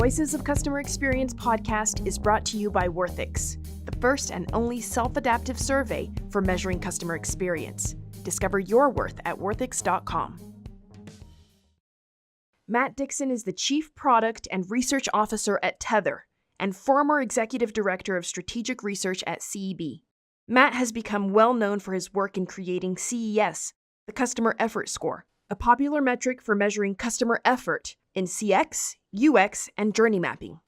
Voices of Customer Experience podcast is brought to you by Worthix, the first and only self-adaptive survey for measuring customer experience. Discover your worth at worthix.com. Matt Dixon is the Chief Product and Research Officer at Tethr and former Executive Director of Strategic Research at CEB. Matt has become well known for his work in creating CES, the Customer Effort Score, a popular metric for measuring customer effort in CX, UX, and journey mapping.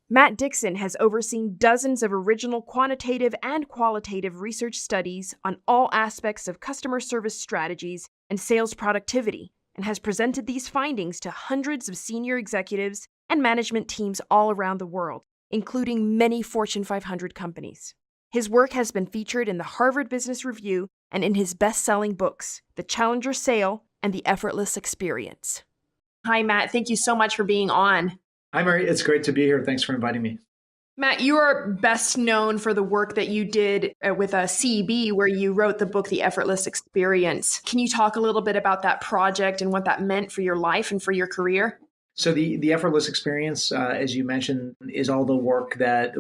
Matt Dixon has overseen dozens of original quantitative and qualitative research studies on all aspects of customer service strategies and sales productivity, and has presented these findings to hundreds of senior executives and management teams all around the world, including many Fortune 500 companies. His work has been featured in the Harvard Business Review and in his best-selling books, The Challenger Sale and The Effortless Experience. Hi, Matt. Thank you so much for being on. Hi, Mary. It's great to be here. Thanks for inviting me. Matt, you are best known for the work that you did with CEB, where you wrote the book, The Effortless Experience. Can you talk a little bit about that project and what that meant for your life and for your career? So the Effortless Experience, as you mentioned, is all the work that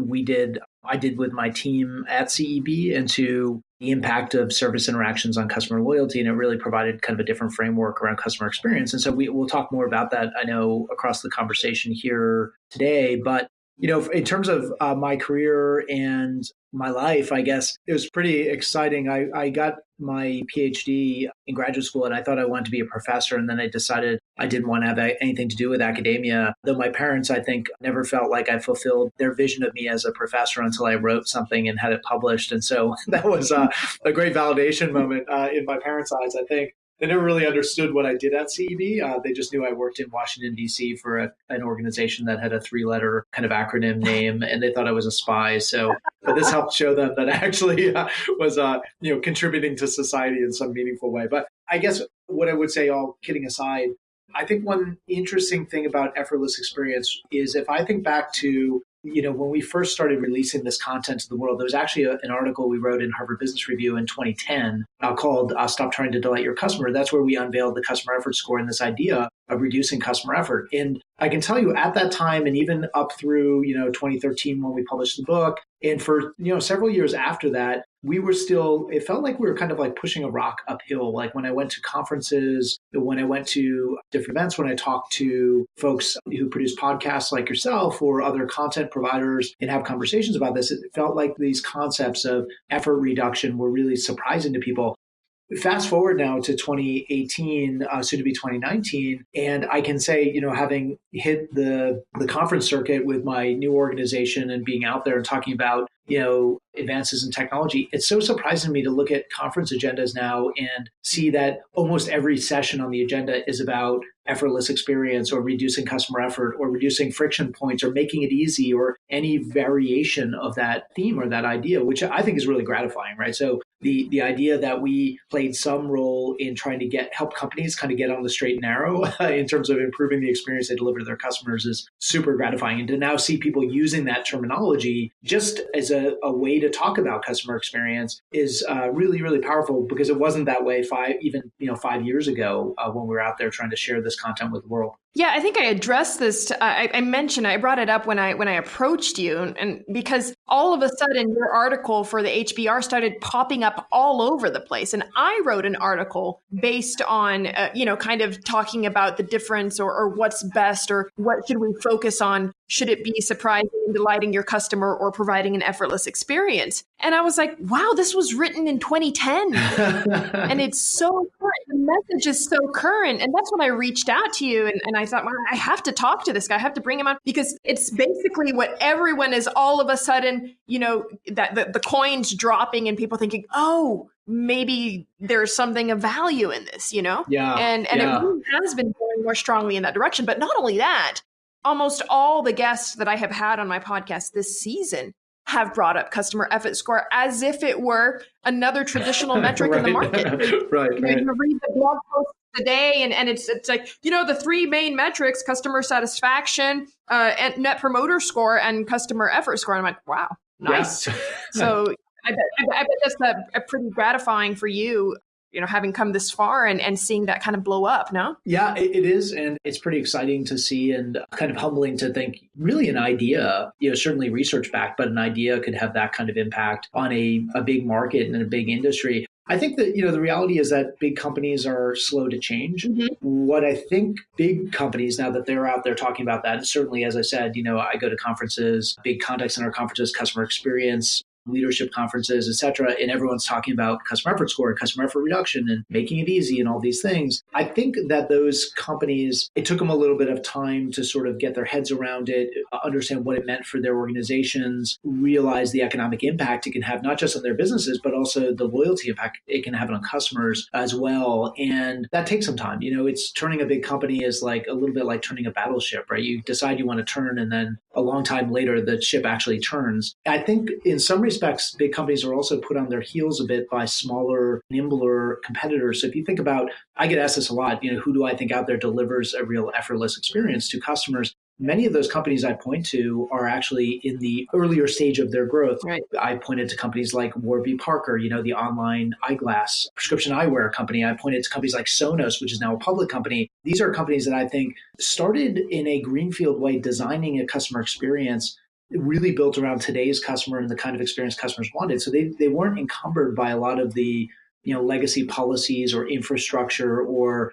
I did with my team at CEB into the impact of service interactions on customer loyalty. And it really provided kind of a different framework around customer experience. And so we'll talk more about that, I know, across the conversation here today. But in terms of my career and my life, I guess it was pretty exciting. I got my PhD in graduate school and I thought I wanted to be a professor. And then I decided I didn't want to have anything to do with academia, though my parents, I think, never felt like I fulfilled their vision of me as a professor until I wrote something and had it published. And so that was a great validation moment in my parents' eyes, I think. They never really understood what I did at CEB. They just knew I worked in Washington, D.C. for an organization that had a 3-letter kind of acronym name, and they thought I was a spy. But this helped show them that I actually was, contributing to society in some meaningful way. But I guess what I would say, all kidding aside, I think one interesting thing about Effortless Experience is if I think back to when we first started releasing this content to the world, there was actually an article we wrote in Harvard Business Review in 2010 called Stop Trying to Delight Your Customer. That's where we unveiled the customer effort score and this idea of reducing customer effort. And I can tell you at that time, and even up through 2013 when we published the book, and for several years after that, it felt like we were kind of like pushing a rock uphill. Like when I went to conferences, when I went to different events, when I talked to folks who produce podcasts like yourself or other content providers and have conversations about this, it felt like these concepts of effort reduction were really surprising to people. Fast forward now to 2018, soon to be 2019, and I can say, having hit the conference circuit with my new organization and being out there and talking about, advances in technology, it's so surprising to me to look at conference agendas now and see that almost every session on the agenda is about effortless experience or reducing customer effort or reducing friction points or making it easy or any variation of that theme or that idea, which I think is really gratifying, right? So the idea that we played some role in trying to help companies kind of get on the straight and narrow in terms of improving the experience they deliver to their customers is super gratifying. And to now see people using that terminology just as a way to talk about customer experience is really, really powerful, because it wasn't that way 5 years ago when we were out there trying to share this content with the world. Yeah, I think I addressed this. I brought it up when I approached you, and because all of a sudden your article for the HBR started popping up all over the place, and I wrote an article based on kind of talking about the difference or what's best or what should we focus on. Should it be surprising and delighting your customer or providing an effortless experience? And I was like, wow, this was written in 2010, and it's so current. The message is so current, and that's when I reached out to you, and I thought, well, I have to talk to this guy. I have to bring him on, because it's basically what everyone is all of a sudden, that the coins dropping and people thinking, oh, maybe there's something of value in this, Yeah. And it really has been going more strongly in that direction. But not only that, almost all the guests that I have had on my podcast this season have brought up customer effort score as if it were another traditional metric in the market. Right. You read the blog post today, and it's like, the 3 main metrics: customer satisfaction, and net promoter score, and customer effort score. And I'm like, wow, nice. Yeah. So I bet that's a pretty gratifying for you. having come this far and seeing that kind of blow up, no? Yeah, it is. And it's pretty exciting to see and kind of humbling to think really an idea, certainly research backed, but an idea could have that kind of impact on a big market and a big industry. I think that, the reality is that big companies are slow to change. Mm-hmm. What I think big companies, now that they're out there talking about that, and certainly, as I said, I go to conferences, big contact center conferences, customer experience, leadership conferences, et cetera, and everyone's talking about customer effort score, customer effort reduction, and making it easy and all these things. I think that those companies, it took them a little bit of time to sort of get their heads around it, understand what it meant for their organizations, realize the economic impact it can have, not just on their businesses, but also the loyalty impact it can have on customers as well. And that takes some time. It's turning a big company is like a little bit like turning a battleship, right? You decide you want to turn, and then a long time later, the ship actually turns. I think in some respects, big companies are also put on their heels a bit by smaller, nimbler competitors. So if you think about, I get asked this a lot, who do I think out there delivers a real effortless experience to customers? Many of those companies I point to are actually in the earlier stage of their growth. Right. I pointed to companies like Warby Parker, the online eyeglass prescription eyewear company. I pointed to companies like Sonos, which is now a public company. These are companies that I think started in a greenfield way, designing a customer experience really built around today's customer and the kind of experience customers wanted. So they weren't encumbered by a lot of the legacy policies or infrastructure or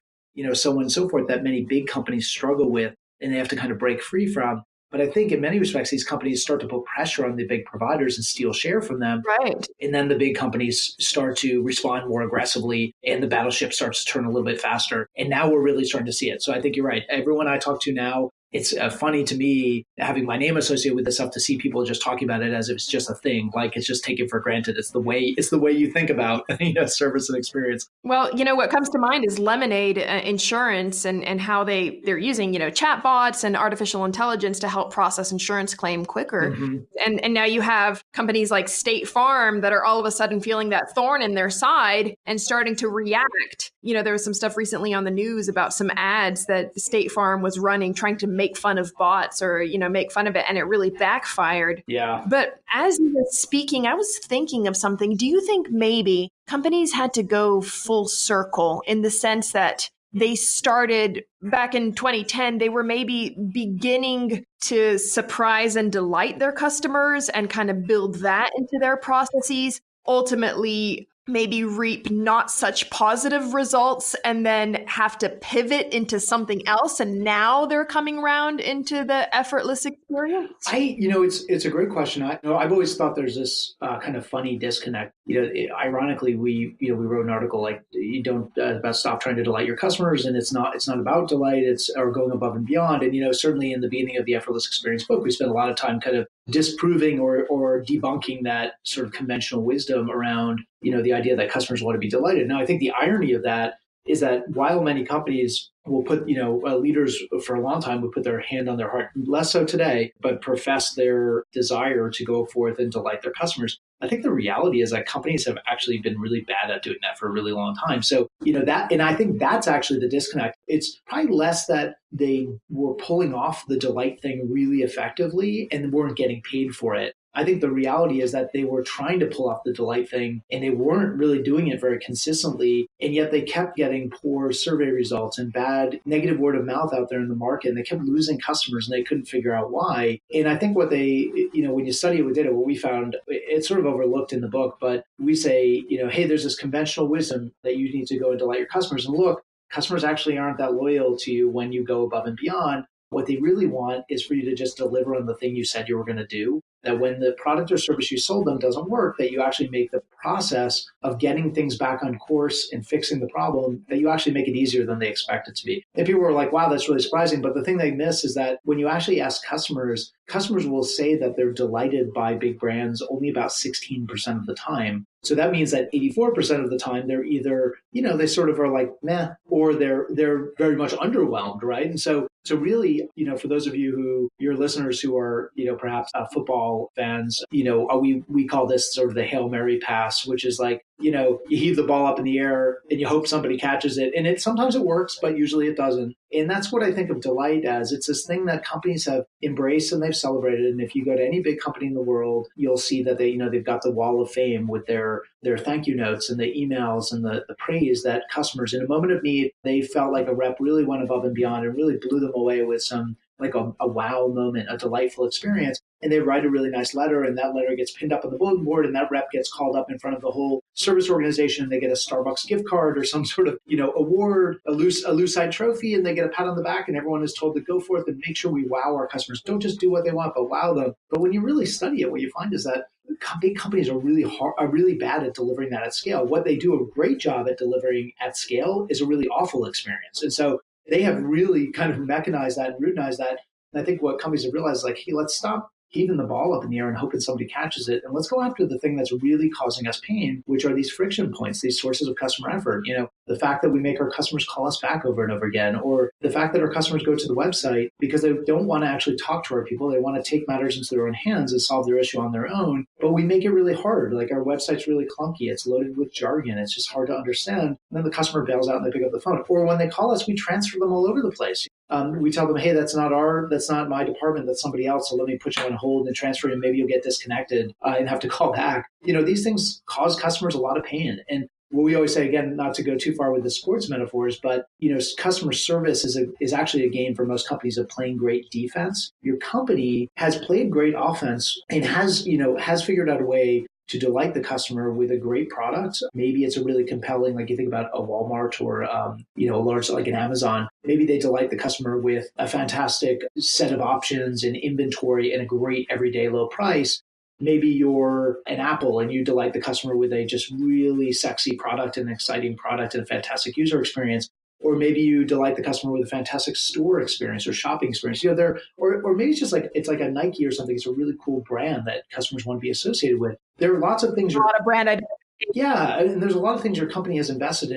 so on and so forth that many big companies struggle with and they have to kind of break free from. But I think in many respects, these companies start to put pressure on the big providers and steal share from them. Right. And then the big companies start to respond more aggressively and the battleship starts to turn a little bit faster. And now we're really starting to see it. So I think you're right. Everyone I talk to now, it's funny to me having my name associated with this stuff to see people just talking about it as if it's just a thing, like it's just taken for granted. It's the way you think about service and experience. Well, what comes to mind is Lemonade Insurance and how they're using chatbots and artificial intelligence to help process insurance claim quicker. Mm-hmm. And now you have companies like State Farm that are all of a sudden feeling that thorn in their side and starting to react. There was some stuff recently on the news about some ads that State Farm was running, trying to make fun of bots or, make fun of it. And it really backfired. Yeah. But as you were speaking, I was thinking of something. Do you think maybe companies had to go full circle in the sense that they started back in 2010, they were maybe beginning to surprise and delight their customers and kind of build that into their processes, ultimately maybe reap not such positive results and then have to pivot into something else. And now they're coming around into the effortless experience? It's a great question. I've always thought there's this kind of funny disconnect. Ironically, we wrote an article like you don't about stop trying to delight your customers, and it's not about delight. It's or going above and beyond. And certainly in the beginning of the Effortless Experience book, we spent a lot of time kind of disproving or debunking that sort of conventional wisdom around the idea that customers want to be delighted. Now, I think the irony of that is that while many companies will put, leaders for a long time would put their hand on their heart, less so today, but profess their desire to go forth and delight their customers. I think the reality is that companies have actually been really bad at doing that for a really long time. So, that, and I think that's actually the disconnect. It's probably less that they were pulling off the delight thing really effectively and weren't getting paid for it. I think the reality is that they were trying to pull off the delight thing and they weren't really doing it very consistently. And yet they kept getting poor survey results and bad negative word of mouth out there in the market. And they kept losing customers and they couldn't figure out why. And I think what they, when you study it with data, what we found, it's sort of overlooked in the book, but we say, hey, there's this conventional wisdom that you need to go and delight your customers. And look, customers actually aren't that loyal to you when you go above and beyond. What they really want is for you to just deliver on the thing you said you were going to do. That when the product or service you sold them doesn't work, that you actually make the process of getting things back on course and fixing the problem, that you actually make it easier than they expect it to be. And people are like, wow, that's really surprising. But the thing they miss is that when you actually ask customers will say that they're delighted by big brands only about 16% of the time. So that means that 84% of the time they're either, they sort of are like, meh, or they're very much underwhelmed, right? And so really, for those of you your listeners who are, perhaps football fans, we call this sort of the Hail Mary pass, which is like, you heave the ball up in the air and you hope somebody catches it. And sometimes it works, but usually it doesn't. And that's what I think of delight as. It's this thing that companies have embraced and they've celebrated. And if you go to any big company in the world, you'll see that they've got the wall of fame with their their thank you notes and the emails and the praise that customers in a moment of need, they felt like a rep really went above and beyond and really blew them away with some like a wow moment, a delightful experience. And they write a really nice letter, and that letter gets pinned up on the bulletin board, and that rep gets called up in front of the whole service organization, and they get a Starbucks gift card or some sort of, award, a Lucite trophy, and they get a pat on the back, and everyone is told to go forth and make sure we wow our customers. Don't just do what they want, but wow them. But when you really study it, what you find is that big companies are really bad at delivering that at scale. What they do a great job at delivering at scale is a really awful experience. And so they have really kind of mechanized that and routinized that. And I think what companies have realized is like, hey, let's stop heaving the ball up in the air and hoping somebody catches it. And let's go after the thing that's really causing us pain, which are these friction points, these sources of customer effort. The fact that we make our customers call us back over and over again, or the fact that our customers go to the website because they don't want to actually talk to our people. They want to take matters into their own hands and solve their issue on their own. But we make it really hard. Like our website's really clunky. It's loaded with jargon. It's just hard to understand. And then the customer bails out and they pick up the phone. Or when they call us, we transfer them all over the place. We tell them, hey, that's not my department, that's somebody else. So let me put you on hold and transfer you. Maybe you'll get disconnected and have to call back. These things cause customers a lot of pain. And what we always say, again, not to go too far with the sports metaphors, but customer service is actually a game for most companies of playing great defense. Your company has played great offense and has figured out a way to delight the customer with a great product. Maybe it's a really compelling, like you think about a Walmart or, a large, like an Amazon. Maybe they delight the customer with a fantastic set of options and inventory and a great everyday low price. Maybe you're an Apple and you delight the customer with a just really sexy product and exciting product and a fantastic user experience. Or maybe you delight the customer with a fantastic store experience or shopping experience. Or maybe it's just like it's like a Nike or something. It's a really cool brand that customers want to be associated with. There are lots of things. A lot of brand identity. Yeah, and there's a lot of things your company has invested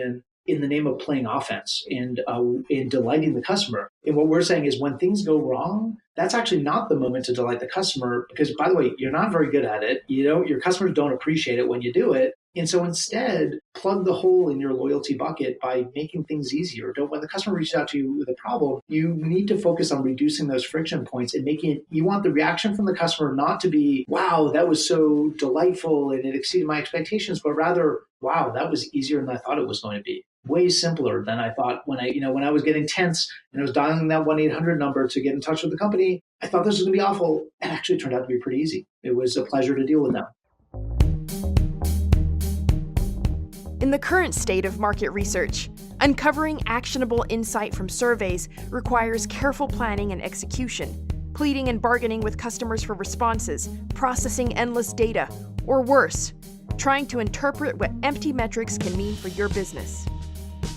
in the name of playing offense and in delighting the customer. And what we're saying is when things go wrong, that's actually not the moment to delight the customer because, by the way, you're not very good at it. Your customers don't appreciate it when you do it. And so instead, plug the hole in your loyalty bucket by making things easier. When the customer reaches out to you with a problem, you need to focus on reducing those friction points and you want the reaction from the customer not to be, wow, that was so delightful and it exceeded my expectations, but rather, wow, that was easier than I thought it was going to be. Way simpler than I thought when I was getting tense and I was dialing that 1-800 number to get in touch with the company. I thought this was going to be awful. It actually turned out to be pretty easy. It was a pleasure to deal with them. In the current state of market research, uncovering actionable insight from surveys requires careful planning and execution, pleading and bargaining with customers for responses, processing endless data, or worse, trying to interpret what empty metrics can mean for your business.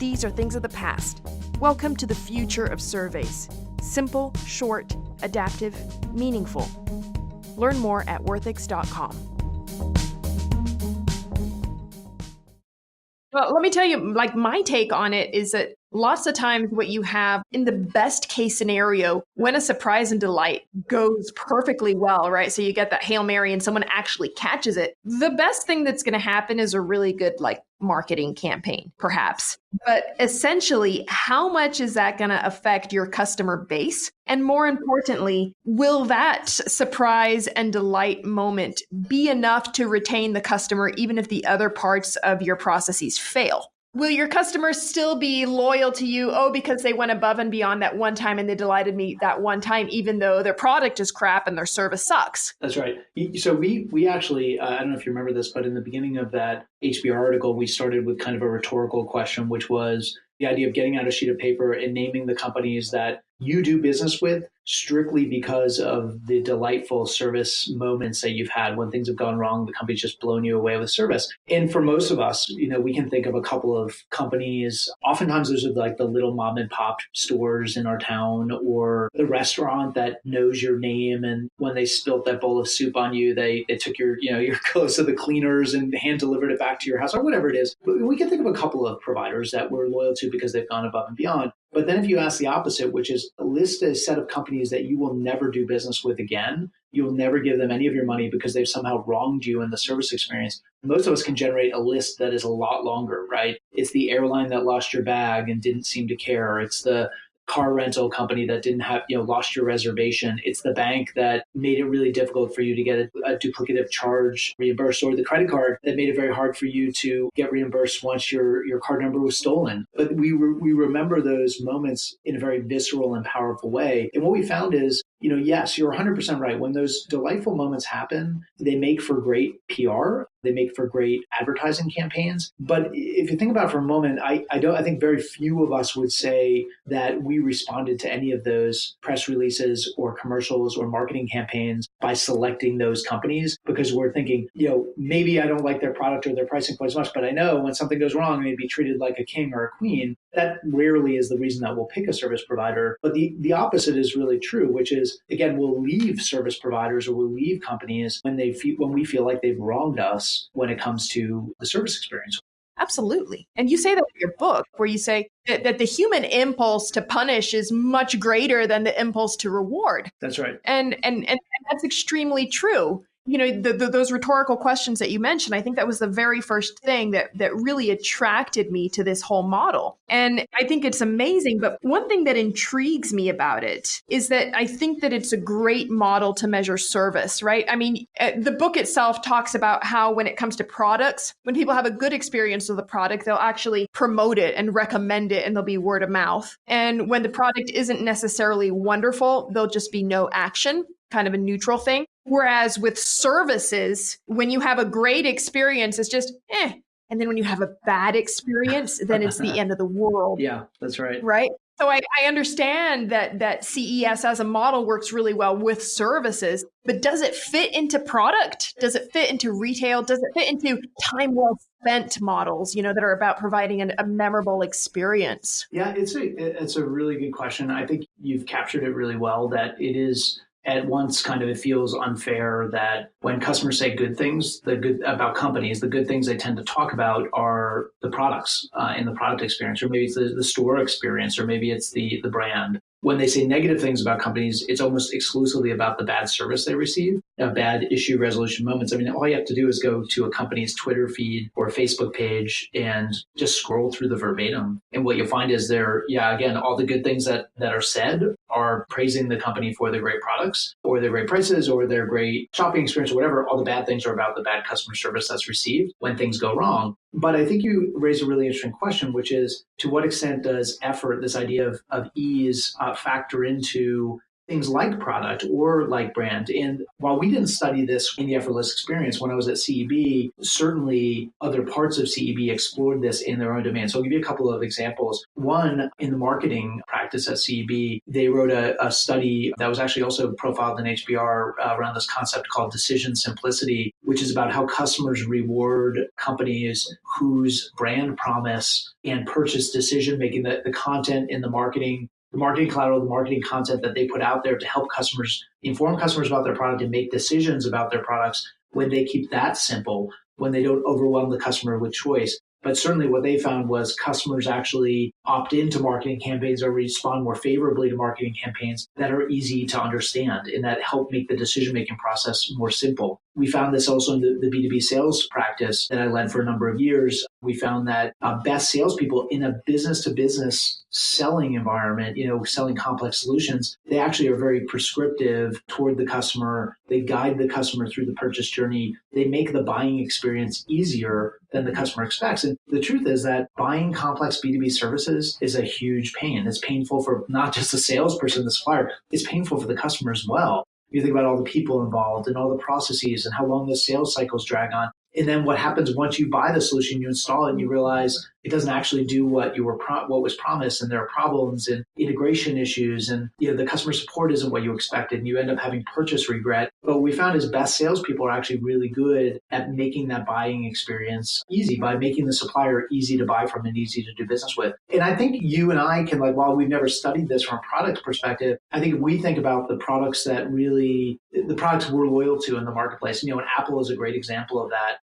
These are things of the past. Welcome to the future of surveys. Simple, short, adaptive, meaningful. Learn more at worthix.com. Well, let me tell you, like my take on it is that lots of times what you have in the best case scenario, when a surprise and delight goes perfectly well, right? So you get that Hail Mary and someone actually catches it. The best thing that's going to happen is a really good marketing campaign, perhaps. But essentially, how much is that going to affect your customer base? And more importantly, will that surprise and delight moment be enough to retain the customer even if the other parts of your processes fail? Will your customers still be loyal to you, because they went above and beyond that one time and they delighted me that one time, even though their product is crap and their service sucks? That's right. So we actually, I don't know if you remember this, but in the beginning of that HBR article, we started with kind of a rhetorical question, which was the idea of getting out a sheet of paper and naming the companies that you do business with strictly because of the delightful service moments that you've had when things have gone wrong, the company's just blown you away with service. And for most of us, we can think of a couple of companies. Oftentimes those are like the little mom and pop stores in our town or the restaurant that knows your name. And when they spilt that bowl of soup on you, they took your clothes to the cleaners and hand delivered it back to your house or whatever it is. But we can think of a couple of providers that we're loyal to because they've gone above and beyond. But then if you ask the opposite, which is list a set of companies that you will never do business with again, you'll never give them any of your money because they've somehow wronged you in the service experience. Most of us can generate a list that is a lot longer, right? It's the airline that lost your bag and didn't seem to care. It's the car rental company that didn't have, lost your reservation. It's the bank that made it really difficult for you to get a duplicative charge reimbursed, or the credit card that made it very hard for you to get reimbursed once your card number was stolen. But we remember those moments in a very visceral and powerful way. And what we found is, yes, you're 100% right. When those delightful moments happen, they make for great PR. They make for great advertising campaigns. But if you think about it for a moment, I think very few of us would say that we responded to any of those press releases or commercials or marketing campaigns by selecting those companies, because we're thinking, maybe I don't like their product or their pricing quite as much, but I know when something goes wrong, they'd be treated like a king or a queen. That rarely is the reason that we'll pick a service provider. But the opposite is really true, which is, again, we'll leave service providers or we'll leave companies when we feel like they've wronged us when it comes to the service experience. Absolutely. And you say that in your book, where you say that the human impulse to punish is much greater than the impulse to reward. That's right. And that's extremely true. Those rhetorical questions that you mentioned, I think that was the very first thing that really attracted me to this whole model. And I think it's amazing. But one thing that intrigues me about it is that I think that it's a great model to measure service, right? I mean, the book itself talks about how when it comes to products, when people have a good experience with the product, they'll actually promote it and recommend it, and there'll be word of mouth. And when the product isn't necessarily wonderful, there'll just be no action, kind of a neutral thing. Whereas with services, when you have a great experience, it's just and then when you have a bad experience, then it's the end of the world. Yeah, that's right. Right. So I understand that CES as a model works really well with services, but does it fit into product? Does it fit into retail? Does it fit into time well spent models, that are about providing a memorable experience? Yeah, it's a really good question. I think you've captured it really well, that it is at once it feels unfair that when customers say good things, about companies, the good things they tend to talk about are the products in the product experience, or maybe it's the store experience, or maybe it's the brand. When they say negative things about companies, it's almost exclusively about the bad service they receive, bad issue resolution moments. I mean, all you have to do is go to a company's Twitter feed or Facebook page and just scroll through the verbatim. And what you'll find is again, all the good things that are said are praising the company for their great products or their great prices or their great shopping experience or whatever. All the bad things are about the bad customer service that's received when things go wrong. But I think you raise a really interesting question, which is, to what extent does effort, this idea of ease, factor into things like product or like brand? And while we didn't study this in the Effortless experience, when I was at CEB, certainly other parts of CEB explored this in their own domain. So I'll give you a couple of examples. One, in the marketing practice at CEB, they wrote a study that was actually also profiled in HBR around this concept called decision simplicity, which is about how customers reward companies whose brand promise and purchase decision making, the content in the marketing collateral, the marketing content that they put out there to help customers, inform customers about their product and make decisions about their products, when they keep that simple, when they don't overwhelm the customer with choice. But certainly what they found was customers actually opt into marketing campaigns or respond more favorably to marketing campaigns that are easy to understand and that help make the decision-making process more simple. We found this also in the B2B sales practice that I led for a number of years. We found that best salespeople in a business-to-business selling environment, selling complex solutions, they actually are very prescriptive toward the customer. They guide the customer through the purchase journey. They make the buying experience easier than the customer expects. And the truth is that buying complex B2B services is a huge pain. It's painful for not just the salesperson, the supplier, it's painful for the customer as well. You think about all the people involved and all the processes and how long the sales cycles drag on. And then what happens once you buy the solution, you install it, and you realize it doesn't actually do what was promised, and there are problems and integration issues, and the customer support isn't what you expected, and you end up having purchase regret. But what we found is best salespeople are actually really good at making that buying experience easy by making the supplier easy to buy from and easy to do business with. And I think you and I can, while we've never studied this from a product perspective, I think if we think about the products the products we're loyal to in the marketplace, and Apple is a great example of that.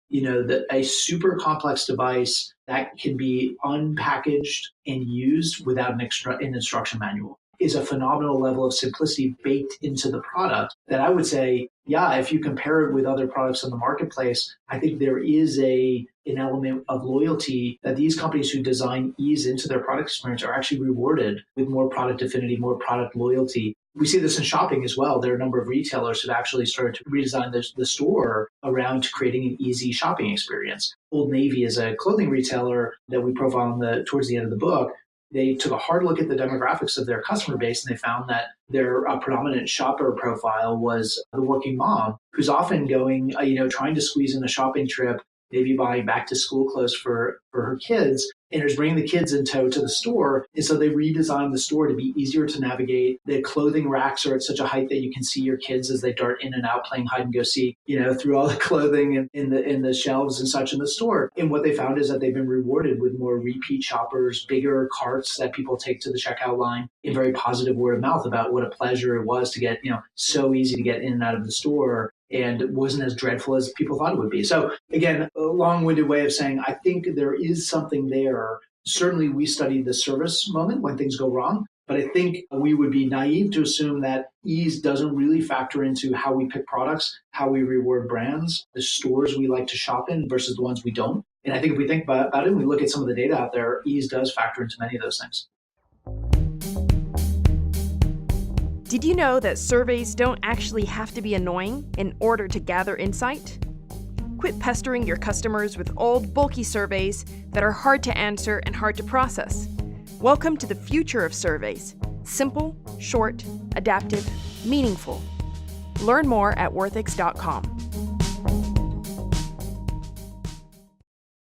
A super complex device that can be unpackaged and used without an instruction manual is a phenomenal level of simplicity baked into the product that I would say yeah, if you compare it with other products in the marketplace, I think there is an element of loyalty that these companies who design ease into their product experience are actually rewarded with more product affinity, more product loyalty. We see this in shopping as well. There are a number of retailers who have actually started to redesign the store around creating an easy shopping experience. Old Navy is a clothing retailer that we profile towards the end of the book. They took a hard look at the demographics of their customer base, and they found that their predominant shopper profile was the working mom, who's often going, trying to squeeze in a shopping trip, maybe buying back to school clothes for her kids, and is bringing the kids in tow to the store. And so they redesigned the store to be easier to navigate. The clothing racks are at such a height that you can see your kids as they dart in and out playing hide and go seek, through all the clothing in the shelves and such in the store. And what they found is that they've been rewarded with more repeat shoppers, bigger carts that people take to the checkout line, and very positive word of mouth about what a pleasure it was to get, so easy to get in and out of the store. And it wasn't as dreadful as people thought it would be. So again, a long-winded way of saying, I think there is something there. Certainly we study the service moment when things go wrong, but I think we would be naive to assume that ease doesn't really factor into how we pick products, how we reward brands, the stores we like to shop in versus the ones we don't. And I think if we think about it and we look at some of the data out there, ease does factor into many of those things. Did you know that surveys don't actually have to be annoying in order to gather insight? Quit pestering your customers with old, bulky surveys that are hard to answer and hard to process. Welcome to the future of surveys. Simple, short, adaptive, meaningful. Learn more at worthix.com.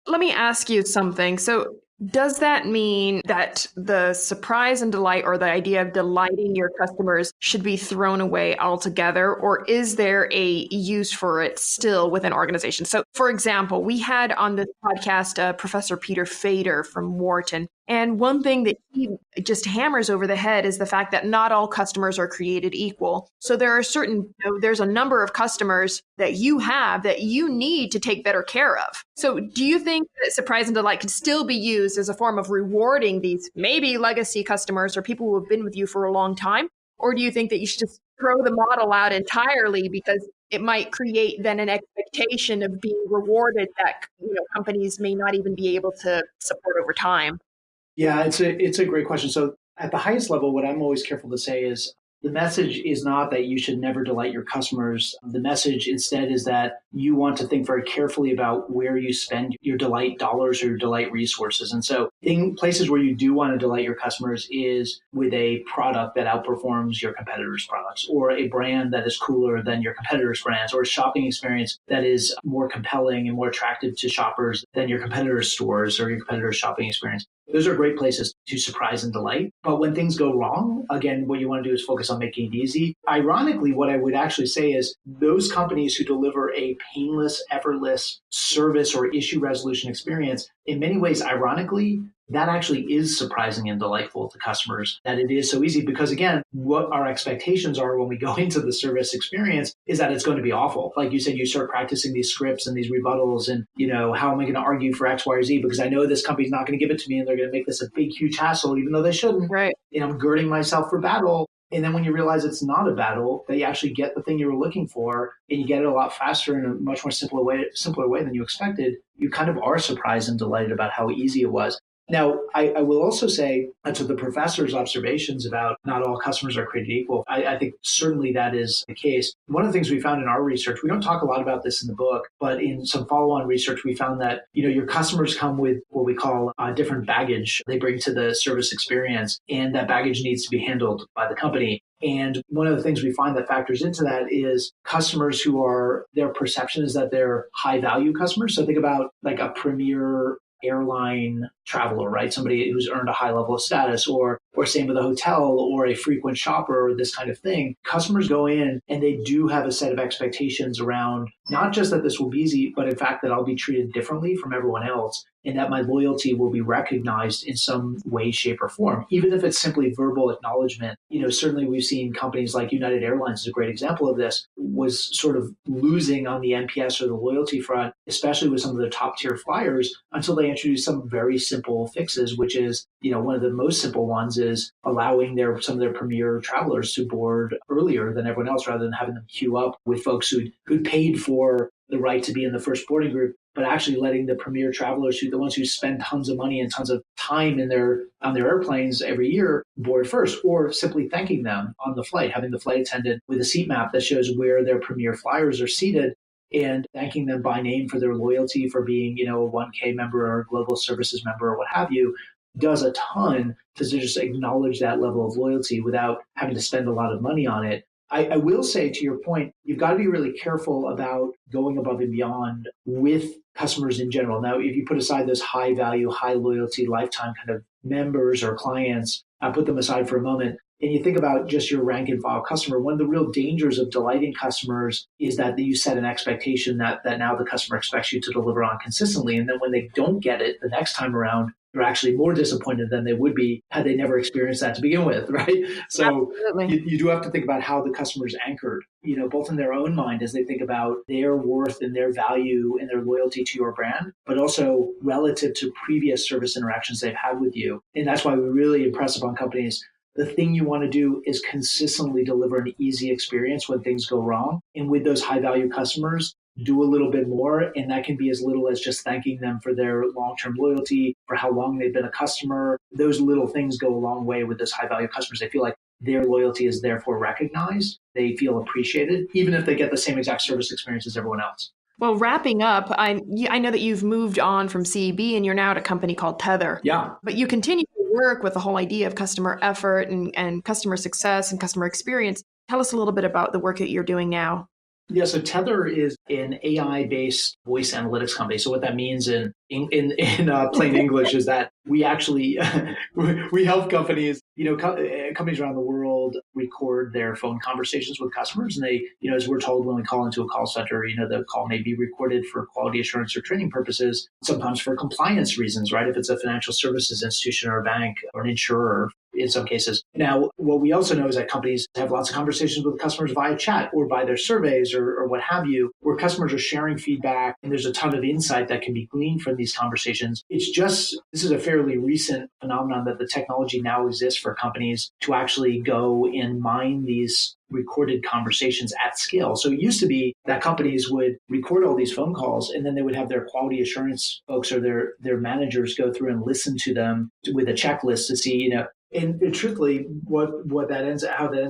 Let me ask you something. So, does that mean that the surprise and delight, or the idea of delighting your customers, should be thrown away altogether? Or is there a use for it still within organizations? So, for example, we had on this podcast Professor Peter Fader from Wharton. And one thing that he just hammers over the head is the fact that not all customers are created equal. So there are there's a number of customers that you have that you need to take better care of. So do you think that surprise and delight can still be used as a form of rewarding these maybe legacy customers or people who have been with you for a long time? Or do you think that you should just throw the model out entirely because it might create then an expectation of being rewarded that companies may not even be able to support over time? Yeah, it's a great question. So at the highest level, what I'm always careful to say is the message is not that you should never delight your customers. The message instead is that you want to think very carefully about where you spend your delight dollars or your delight resources. And so in places where you do want to delight your customers is with a product that outperforms your competitors' products, or a brand that is cooler than your competitors' brands, or a shopping experience that is more compelling and more attractive to shoppers than your competitors' stores or your competitors' shopping experience. Those are great places to surprise and delight. But when things go wrong, again, what you want to do is focus on making it easy. Ironically, what I would actually say is those companies who deliver a painless, effortless service or issue resolution experience, in many ways, ironically, that actually is surprising and delightful to customers, that it is so easy. Because again, what our expectations are when we go into the service experience is that it's going to be awful. Like you said, you start practicing these scripts and these rebuttals and, how am I going to argue for X, Y, or Z? Because I know this company's not going to give it to me and they're going to make this a big, huge hassle, even though they shouldn't. Right. And I'm girding myself for battle. And then when you realize it's not a battle, that you actually get the thing you were looking for and you get it a lot faster in a much more simpler way than you expected, you kind of are surprised and delighted about how easy it was. Now, I will also say to the professor's observations about not all customers are created equal, I think certainly that is the case. One of the things we found in our research, we don't talk a lot about this in the book, but in some follow-on research, we found that, your customers come with what we call different baggage they bring to the service experience, and that baggage needs to be handled by the company. And one of the things we find that factors into that is customers their perception is that they're high value customers. So think about like a premier airline traveler, right? Somebody who's earned a high level of status, or same with a hotel or a frequent shopper, or this kind of thing. Customers go in and they do have a set of expectations around not just that this will be easy, but in fact that I'll be treated differently from everyone else, and that my loyalty will be recognized in some way, shape, or form, even if it's simply verbal acknowledgement. Certainly we've seen companies like United Airlines is a great example of this, was sort of losing on the NPS or the loyalty front, especially with some of the top tier flyers, until they introduced some very simple fixes, which is, one of the most simple ones is allowing some of their premier travelers to board earlier than everyone else, rather than having them queue up with folks who'd paid for the right to be in the first boarding group, but actually letting the premier travelers, the ones who spend tons of money and tons of time on their airplanes every year, board first, or simply thanking them on the flight, having the flight attendant with a seat map that shows where their premier flyers are seated, and thanking them by name for their loyalty, for being, a 1K member or a global services member or what have you, does a ton to just acknowledge that level of loyalty without having to spend a lot of money on it. I will say, to your point, you've got to be really careful about going above and beyond with customers in general. Now, if you put aside those high value, high loyalty, lifetime kind of members or clients, put them aside for a moment, and you think about just your rank and file customer, one of the real dangers of delighting customers is that you set an expectation that now the customer expects you to deliver on consistently. And then when they don't get it the next time around, they're actually more disappointed than they would be had they never experienced that to begin with, right? So you do have to think about how the customer is anchored, both in their own mind as they think about their worth and their value and their loyalty to your brand, but also relative to previous service interactions they've had with you. And that's why we really impress upon companies. The thing you want to do is consistently deliver an easy experience when things go wrong. And with those high value customers, do a little bit more. And that can be as little as just thanking them for their long-term loyalty, for how long they've been a customer. Those little things go a long way with those high value customers. They feel like their loyalty is therefore recognized. They feel appreciated, even if they get the same exact service experience as everyone else. Well, wrapping up, I know that you've moved on from CEB and you're now at a company called Tethr. Yeah. But you continue to work with the whole idea of customer effort and customer success and customer experience. Tell us a little bit about the work that you're doing now. Yeah, so Tethr is an AI-based voice analytics company. So what that means in plain English is that we actually we help companies, companies around the world record their phone conversations with customers, and they, as we're told when we call into a call center, the call may be recorded for quality assurance or training purposes, sometimes for compliance reasons, right? If it's a financial services institution or a bank or an insurer, in some cases. Now, what we also know is that companies have lots of conversations with customers via chat or by their surveys or what have you, where customers are sharing feedback and there's a ton of insight that can be gleaned from these conversations. This is a fairly recent phenomenon that the technology now exists for companies to actually go and mine these recorded conversations at scale. So it used to be that companies would record all these phone calls and then they would have their quality assurance folks or their managers go through and listen to them with a checklist to see, and truthfully, how that ends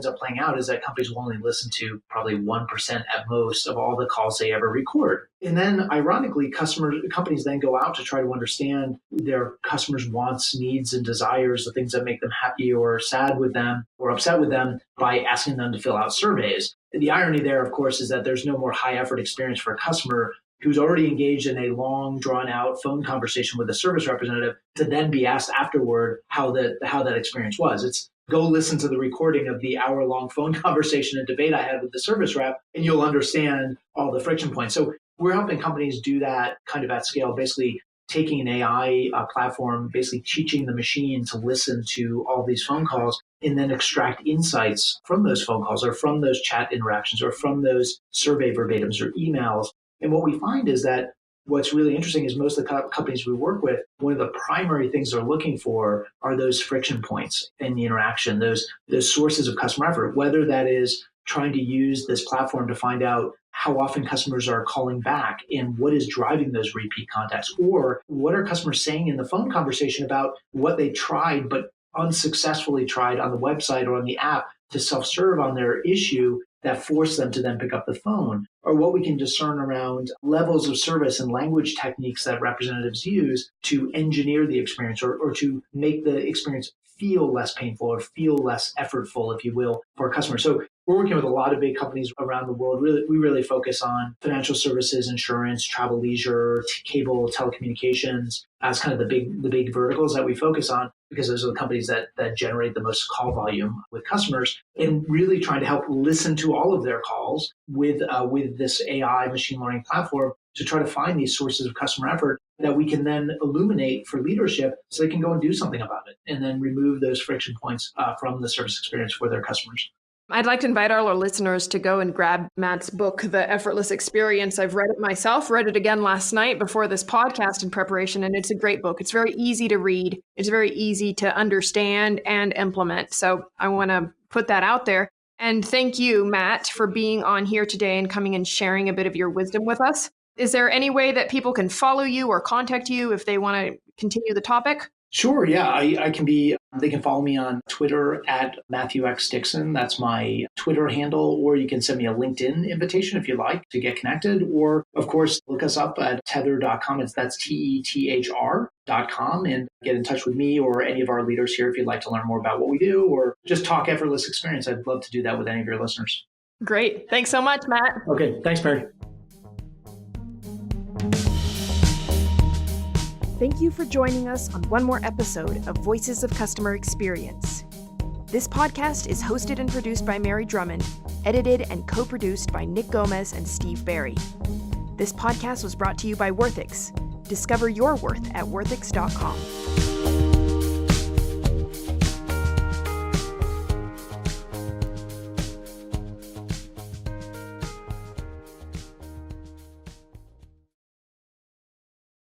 up playing out is that companies will only listen to probably 1% at most of all the calls they ever record. And then ironically, companies then go out to try to understand their customers' wants, needs, and desires, the things that make them happy or sad with them or upset with them, by asking them to fill out surveys. And the irony there, of course, is that there's no more high effort experience for a customer who's already engaged in a long, drawn-out phone conversation with a service representative to then be asked afterward how that experience was. It's go listen to the recording of the hour-long phone conversation and debate I had with the service rep, and you'll understand all the friction points. So we're helping companies do that kind of at scale, basically taking an AI platform, basically teaching the machine to listen to all these phone calls and then extract insights from those phone calls or from those chat interactions or from those survey verbatims or emails. And what we find is that what's really interesting is most of the companies we work with, one of the primary things they're looking for are those friction points in the interaction, those sources of customer effort, whether that is trying to use this platform to find out how often customers are calling back and what is driving those repeat contacts, or what are customers saying in the phone conversation about what they tried but unsuccessfully tried on the website or on the app to self-serve on their issue that forced them to then pick up the phone, or what we can discern around levels of service and language techniques that representatives use to engineer the experience or to make the experience feel less painful or feel less effortful, if you will, for customers. So we're working with a lot of big companies around the world. We really focus on financial services, insurance, travel, leisure, cable, telecommunications as kind of the big verticals that we focus on, because those are the companies that generate the most call volume with customers, and really trying to help listen to all of their calls with this AI machine learning platform to try to find these sources of customer effort that we can then illuminate for leadership so they can go and do something about it and then remove those friction points from the service experience for their customers. I'd like to invite all our listeners to go and grab Matt's book, The Effortless Experience. I've read it myself, read it again last night before this podcast in preparation, and it's a great book. It's very easy to read. It's very easy to understand and implement. So I want to put that out there. And thank you, Matt, for being on here today and coming and sharing a bit of your wisdom with us. Is there any way that people can follow you or contact you if they want to continue the topic? Sure. Yeah, they can follow me on Twitter at Matthew X Dixon. That's my Twitter handle, or you can send me a LinkedIn invitation if you like to get connected. Or, of course, look us up at tethr.com. That's TETHR.com, and get in touch with me or any of our leaders here if you'd like to learn more about what we do or just talk effortless experience. I'd love to do that with any of your listeners. Great. Thanks so much, Matt. Okay. Thanks, Mary. Thank you for joining us on one more episode of Voices of Customer Experience. This podcast is hosted and produced by Mary Drumond, edited and co-produced by Nick Gomez and Steve Barry. This podcast was brought to you by Worthix. Discover your worth at worthix.com.